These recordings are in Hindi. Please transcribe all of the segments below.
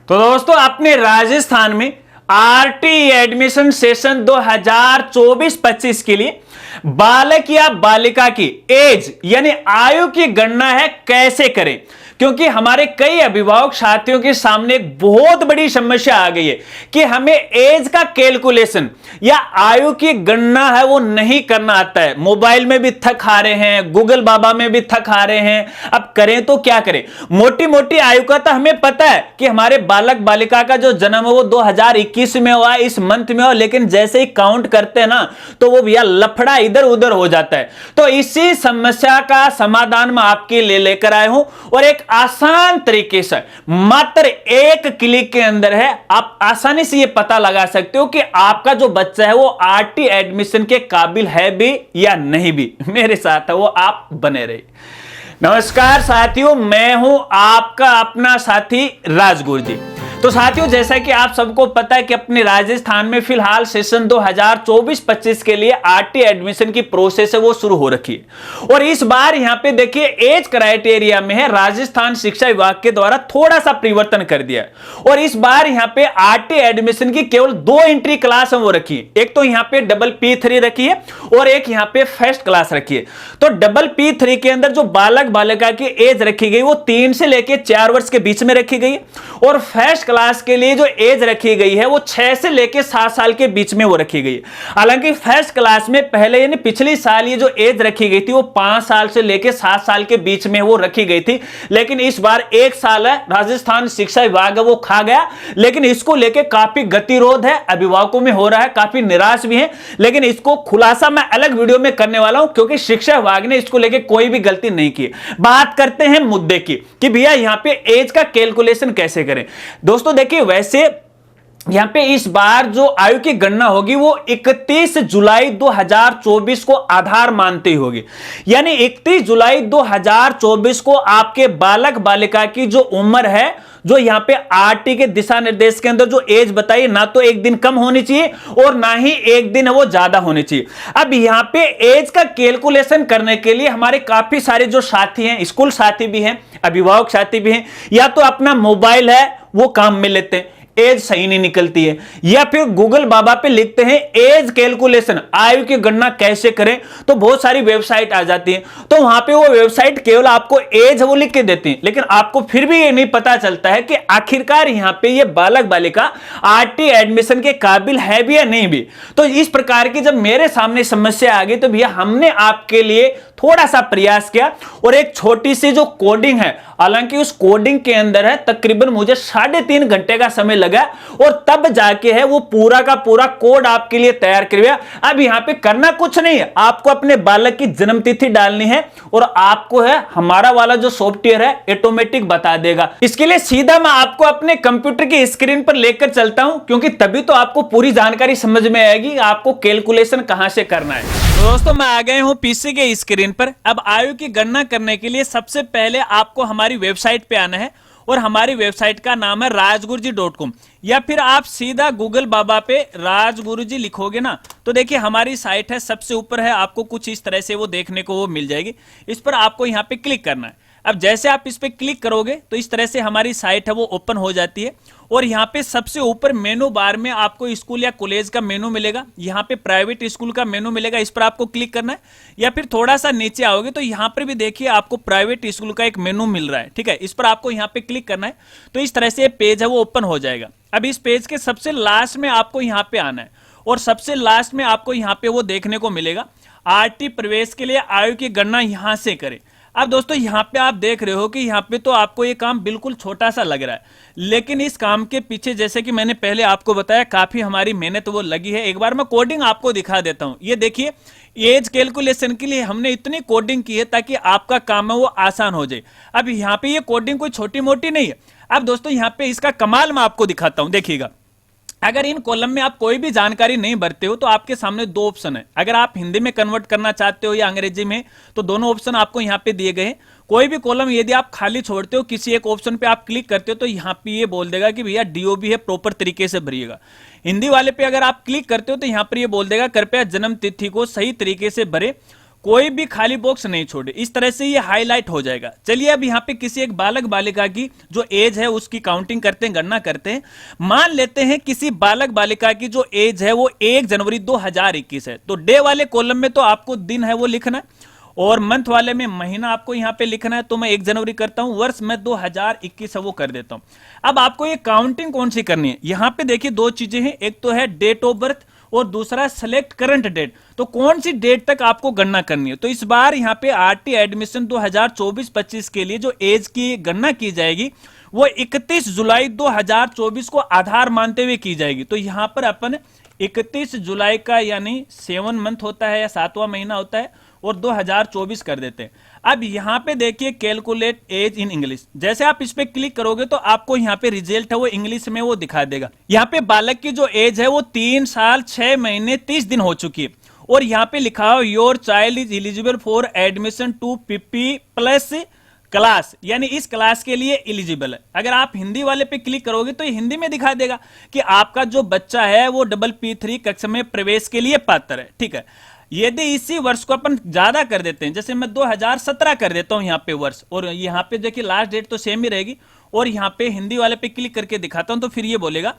तो दोस्तों अपने राजस्थान में आरटी एडमिशन सेशन 2024-25 के लिए बालक या बालिका की एज यानी आयु की गणना है कैसे करें, क्योंकि हमारे कई अभिभावक साथियों के सामने एक बहुत बड़ी समस्या आ गई है कि हमें एज का कैलकुलेशन या आयु की गणना है वो नहीं करना आता है। मोबाइल में भी थक आ रहे हैं, गूगल बाबा में भी थक आ रहे हैं। अब करें तो क्या करें? मोटी मोटी आयु का तो हमें पता है कि हमारे बालक बालिका का जो जन्म है वो 2021 में हुआ, इस मंथ में हुआ, लेकिन जैसे ही काउंट करते हैं ना तो वो भैया लफड़ा इधर उधर हो जाता है। तो इसी समस्या का समाधान मैं आपके लिए लेकर आया हूं और एक आसान तरीके से मात्र एक क्लिक के अंदर है आप आसानी से यह पता लगा सकते हो कि आपका जो बच्चा है वो आरटी एडमिशन के काबिल है भी या नहीं भी। मेरे साथ है वो आप बने रहिए। नमस्कार साथियों, मैं हूं आपका अपना साथी राजगुरु जी। तो साथियों, जैसा कि आप सबको पता है कि अपने राजस्थान में फिलहाल सेशन 2024-25 के लिए आरटी एडमिशन की प्रोसेस है वो शुरू हो रखी है और इस बार यहां पे देखिए एज क्राइटेरिया में है राजस्थान शिक्षा विभाग के द्वारा थोड़ा सा परिवर्तन कर दिया है और इस बार यहां पे आरटी एडमिशन की केवल 2 एंट्री क्लास है वो रखी है। एक तो यहां पे डबल P3 रखी है और एक यहां पे फर्स्ट क्लास रखी है। तो डबल P3 के अंदर जो बालक बालिका की एज रखी गई वो 3 से लेकर 4 वर्ष के बीच में रखी गई और फर्स्ट क्लास के लिए जो एज रखी गई है वो 6 से लेकर 7 साल के बीच में वो रखी गई है। हालांकि फर्स्ट क्लास में पहले यानी पिछली साल ये जो एज रखी गई थी वो 5 साल से लेकर 7 साल के बीच में वो रखी गई थी, लेकिन इस बार 1 साल है राजस्थान शिक्षा विभाग वो खा गया। लेकिन इसको लेकर काफी गतिरोध है, अभिभावकों में हो रहा है, काफी निराश भी है, लेकिन इसको खुलासा मैं अलग वीडियो में करने वाला हूं क्योंकि शिक्षा विभाग ने इसको लेकर कोई भी गलती नहीं की। बात करते हैं मुद्दे की कि भैया यहां पे एज का कैलकुलेशन कैसे करें। दोस्तों देखिए, वैसे यहां पे इस बार जो आयु की गणना होगी वो 31 जुलाई 2024 को आधार मानते ही होगी, यानी 31 जुलाई 2024 को आपके बालक बालिका की जो उम्र है, जो यहां पे आरटी के दिशा निर्देश के अंदर जो एज बताइए, ना तो एक दिन कम होनी चाहिए और ना ही एक दिन वो ज्यादा होनी चाहिए। अब यहां पे एज का कैलकुलेशन करने के लिए हमारे काफी सारे जो साथी हैं, स्कूल साथी भी हैं, अभिभावक साथी भी हैं, या तो अपना मोबाइल है वो काम में लेते हैं, एज सही नहीं निकलती है, या फिर गूगल बाबा पे लिखते हैं एज कैलकुलेशन आयु की गणना कैसे करें, तो बहुत सारी वेबसाइट आ जाती है। तो वहां पे वो वेबसाइट केवल आपको एज वो लिख के देती है, लेकिन आपको फिर भी ये नहीं पता चलता है कि आखिरकार यहां पे ये बालक बालिका आरटी एडमिशन के काबिल है भी या नहीं भी। तो इस प्रकार की जब मेरे सामने समस्या आ गई तो भैया हमने आपके लिए थोड़ा सा प्रयास किया और एक छोटी सी जो कोडिंग है, हालांकि उस कोडिंग के अंदर है तकरीबन मुझे 3.5 घंटे का समय लगा और तब जाके है वो पूरा का पूरा कोड आपके लिए तैयार किया। अब यहां पे करना कुछ नहीं है, आपको अपने बालक की जन्म तिथि डालनी है और आपको है हमारा वाला जो सॉफ्टवेयर है ऑटोमेटिक बता देगा। इसके लिए सीधा मैं आपको अपने कंप्यूटर की स्क्रीन पर लेकर चलता हूं, क्योंकि तभी तो आपको पूरी जानकारी समझ में आएगी आपको कैलकुलेशन कहां से करना है। तो दोस्तों मैं आ गए हूं पीसी के स्क्रीन पर। अब आयु की गणना करने के लिए सबसे पहले आपको हमारी वेबसाइट पे आना है और हमारी वेबसाइट का नाम है rajguruji.com, या फिर आप सीधा गूगल बाबा पे राजगुरुजी लिखोगे ना तो देखिए हमारी साइट है, सबसे ऊपर है, आपको कुछ इस तरह से वो देखने को वो मिल जाएगी। इस पर आपको यहाँ पे क्लिक करना है। अब जैसे आप इस पे क्लिक करोगे तो इस तरह से हमारी साइट है वो ओपन हो जाती है और यहाँ पे सबसे ऊपर मेनू बार में आपको स्कूल या कॉलेज का मेनू मिलेगा, यहाँ पे प्राइवेट स्कूल का मेनू मिलेगा, इस पर आपको क्लिक करना है। या फिर थोड़ा सा नीचे आओगे तो यहाँ पर भी देखिए आपको प्राइवेट स्कूल का एक मेनू मिल रहा है, ठीक है, इस पर आपको यहाँ पे क्लिक करना है। तो इस तरह से पेज है वो ओपन हो जाएगा। अब इस पेज के सबसे लास्ट में आपको यहाँ पे आना है और सबसे लास्ट में आपको यहाँ पे वो देखने को मिलेगा आरटी प्रवेश के लिए आयु की गणना यहाँ से करें। अब दोस्तों यहाँ पे आप देख रहे हो कि यहाँ पे तो आपको ये काम बिल्कुल छोटा सा लग रहा है, लेकिन इस काम के पीछे जैसे कि मैंने पहले आपको बताया काफी हमारी मेहनत वो लगी है। एक बार मैं कोडिंग आपको दिखा देता हूँ। ये देखिए एज कैलकुलेशन के लिए हमने इतनी कोडिंग की है ताकि आपका काम है वो आसान हो जाए। अब यहाँ पे ये कोडिंग कोई छोटी मोटी नहीं है। अब दोस्तों यहाँ पे इसका कमाल मैं आपको दिखाता हूँ, देखिएगा। अगर इन कॉलम में आप कोई भी जानकारी नहीं भरते हो तो आपके सामने 2 ऑप्शन है। अगर आप हिंदी में कन्वर्ट करना चाहते हो या अंग्रेजी में तो दोनों ऑप्शन आपको यहाँ पे दिए गए हैं। कोई भी कॉलम यदि आप खाली छोड़ते हो, किसी एक ऑप्शन पे आप क्लिक करते हो तो यहाँ पे ये बोल देगा कि भैया डीओबी है, प्रॉपर तरीके से भरिएगा। हिंदी वाले पे अगर आप क्लिक करते हो तो यहाँ पर ये बोल देगा कृपया जन्म तिथि को सही तरीके से भरे, कोई भी खाली बॉक्स नहीं छोड़े, इस तरह से ये हाईलाइट हो जाएगा। चलिए अब यहाँ पे किसी एक बालक बालिका की जो एज है उसकी काउंटिंग करते हैं, गणना करते हैं। मान लेते हैं किसी बालक बालिका की जो एज है वो 1 जनवरी 2021 है, तो डे वाले कॉलम में तो आपको दिन है वो लिखना है और मंथ वाले में महीना आपको यहाँ पे लिखना है। तो मैं 1 जनवरी करता हूं, वर्ष में 2021 है वो कर देता हूं। अब आपको ये काउंटिंग कौन सी करनी है, यहाँ पे देखिए 2 चीजें हैं, एक तो है डेट ऑफ बर्थ और दूसरा सेलेक्ट करंट डेट। तो कौन सी डेट तक आपको गणना करनी है, तो इस बार यहाँ पे आरटी एडमिशन 2024-25 के लिए जो एज की गणना की जाएगी वो 31 जुलाई 2024 को आधार मानते हुए की जाएगी। तो यहां पर अपन 31 जुलाई का यानी 7 मंथ होता है या 7वां महीना होता है और 2024 कर देते हैं। अब यहां पे देखिए कैलकुलेट एज इन इंग्लिश, जैसे आप इस पे क्लिक करोगे तो आपको यहां पे रिजल्ट है वो इंग्लिश में वो दिखा देगा। यहां पे बालक की जो एज है वो 3 साल 6 महीने 30 दिन हो चुकी है और यहां पे लिखा हो your child is eligible for admission to PP plus class, यानी इस क्लास के लिए एलिजिबल है। अगर आप हिंदी वाले पे क्लिक करोगे तो ये हिंदी में दिखा देगा कि आपका जो बच्चा है वो PPP3 कक्षा में प्रवेश के लिए पात्र है। ठीक है, यदि इसी वर्ष को अपन ज्यादा कर देते हैं, जैसे मैं 2017 कर देता हूं यहाँ पे वर्ष, और यहाँ पे देखिए लास्ट डेट तो सेम ही रहेगी, और यहाँ पे हिंदी वाले पे क्लिक करके दिखाता हूं तो फिर ये बोलेगा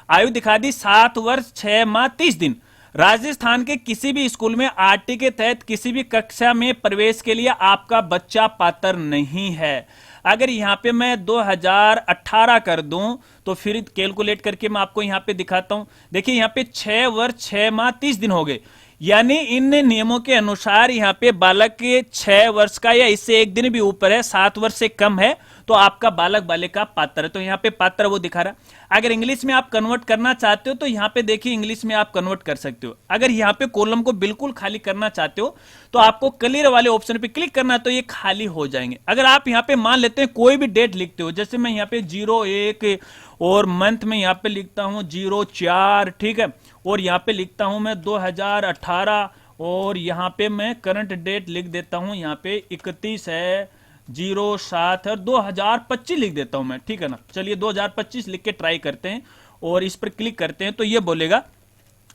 आयु दिखा दी 7 वर्ष 6 माह 30 दिन। राजस्थान के किसी भी स्कूल में आरटी के तहत किसी भी कक्षा में प्रवेश के लिए आपका बच्चा पात्र नहीं है। अगर यहाँ पे मैं 2018 कर दूं तो फिर कैलकुलेट करके मैं आपको यहाँ पे दिखाता हूं। देखिए यहाँ पे 6 वर्ष 6 माह 30 दिन हो गए, यानी इन नियमों के अनुसार यहाँ पे बालक के 6 वर्ष का या इससे 1 दिन भी ऊपर है, 7 वर्ष से कम है, तो आपका बालक बालिका पात्र है। तो यहाँ पे पात्र वो दिखा रहा है। अगर इंग्लिश में आप कन्वर्ट करना चाहते हो तो यहाँ पे देखिए इंग्लिश में आप कन्वर्ट कर सकते हो। अगर यहाँ पे कॉलम को बिल्कुल खाली करना चाहते हो तो आपको क्लियर वाले ऑप्शन पे क्लिक करना, तो ये खाली हो जाएंगे। अगर आप यहाँ पे मान लेते हैं कोई भी डेट लिखते हो, जैसे मैं यहाँ पे 01 और मंथ में यहाँ पे लिखता हूँ 04, ठीक है, और यहाँ पे लिखता हूँ मैं 2018 और यहाँ पे मैं करंट डेट लिख देता हूँ, यहाँ पे 31 है 07 और 2025 लिख देता हूं मैं, ठीक है ना। चलिए 2025 लिख के ट्राई करते हैं और इस पर क्लिक करते हैं तो ये बोलेगा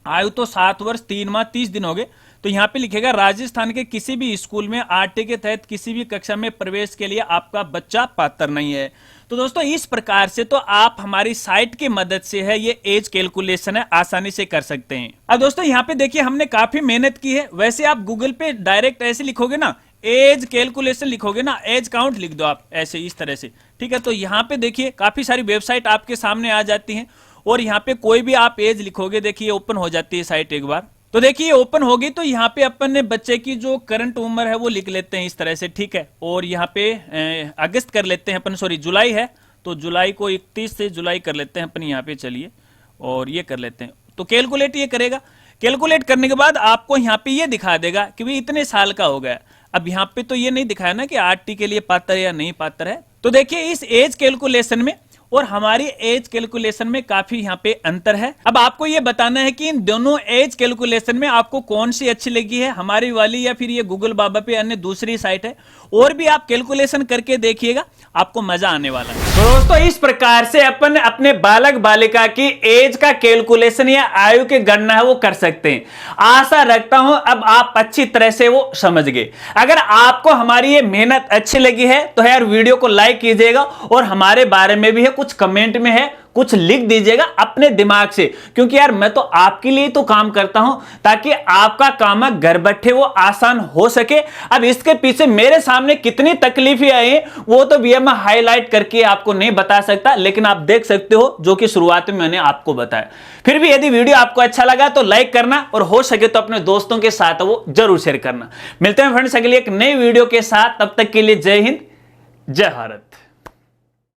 आयु तो 7 वर्ष 3 माह 30 दिन हो गए। तो यहाँ पे लिखेगा राजस्थान के किसी भी स्कूल में आरटी के तहत किसी भी कक्षा में प्रवेश के लिए आपका बच्चा पात्र नहीं है। तो दोस्तों इस प्रकार से तो आप हमारी साइट की मदद से है ये एज कैलकुलेशन है आसानी से कर सकते हैं। अब दोस्तों यहाँ पे देखिए हमने काफी मेहनत की है। वैसे आप गूगल पे डायरेक्ट ऐसे लिखोगे ना, एज कैलकुलेशन लिखोगे ना, एज काउंट लिख दो आप ऐसे इस तरह से, ठीक है। तो यहाँ पे देखिए काफी सारी वेबसाइट आपके सामने आ जाती हैं और यहाँ पे कोई भी आप एज लिखोगे, देखिए ओपन हो जाती है साइट एक बार। तो देखिए ओपन होगी तो यहाँ पे अपन ने बच्चे की जो करंट उम्र है वो लिख लेते हैं इस तरह से, ठीक है। और यहाँ पे अगस्त कर लेते हैं अपन, सॉरी जुलाई है तो जुलाई को 31 से जुलाई कर लेते हैं अपन यहाँ पे, चलिए, और ये कर लेते हैं। तो कैलकुलेट ये करेगा, कैलकुलेट करने के बाद आपको यहाँ पे ये दिखा देगा कि भाई इतने साल का हो गया। अब यहाँ पे तो ये नहीं दिखाया ना कि आरटी के लिए पात्र या नहीं पात्र है। तो देखिए इस एज कैलकुलेशन में और हमारी एज कैलकुलेशन में काफी यहाँ पे अंतर है। अब आपको ये बताना है कि इन दोनों एज कैलकुलेशन में आपको कौन सी अच्छी लगी है, हमारी वाली या फिर ये गूगल बाबा पे अन्य दूसरी साइट है। और भी आप कैलकुलेशन करके देखिएगा, आपको मजा आने वाला है। तो दोस्तों इस प्रकार से अपन अपने बालक बालिका की एज का कैलकुलेशन या आयु की गणना है वो कर सकते हैं। आशा रखता हूं अब आप अच्छी तरह से वो समझ गए। अगर आपको हमारी ये मेहनत अच्छी लगी है तो यार वीडियो को लाइक कीजिएगा और हमारे बारे में भी है कुछ कमेंट में है कुछ लिख दीजिएगा अपने दिमाग से, क्योंकि यार मैं तो आपके लिए तो काम करता हूं ताकि आपका काम घर बैठे वो आसान हो सके। अब इसके पीछे मेरे सामने कितनी तकलीफें आई वो तो भी मैं हाईलाइट करके आपको नहीं बता सकता, लेकिन आप देख सकते हो जो कि शुरुआत में मैंने आपको बताया। फिर भी यदि वीडियो आपको अच्छा लगा तो लाइक करना और हो सके तो अपने दोस्तों के साथ वो जरूर शेयर करना। मिलते हैं फ्रेंड्स अगली एक नई वीडियो के साथ, तब तक के लिए जय हिंद जय भारत।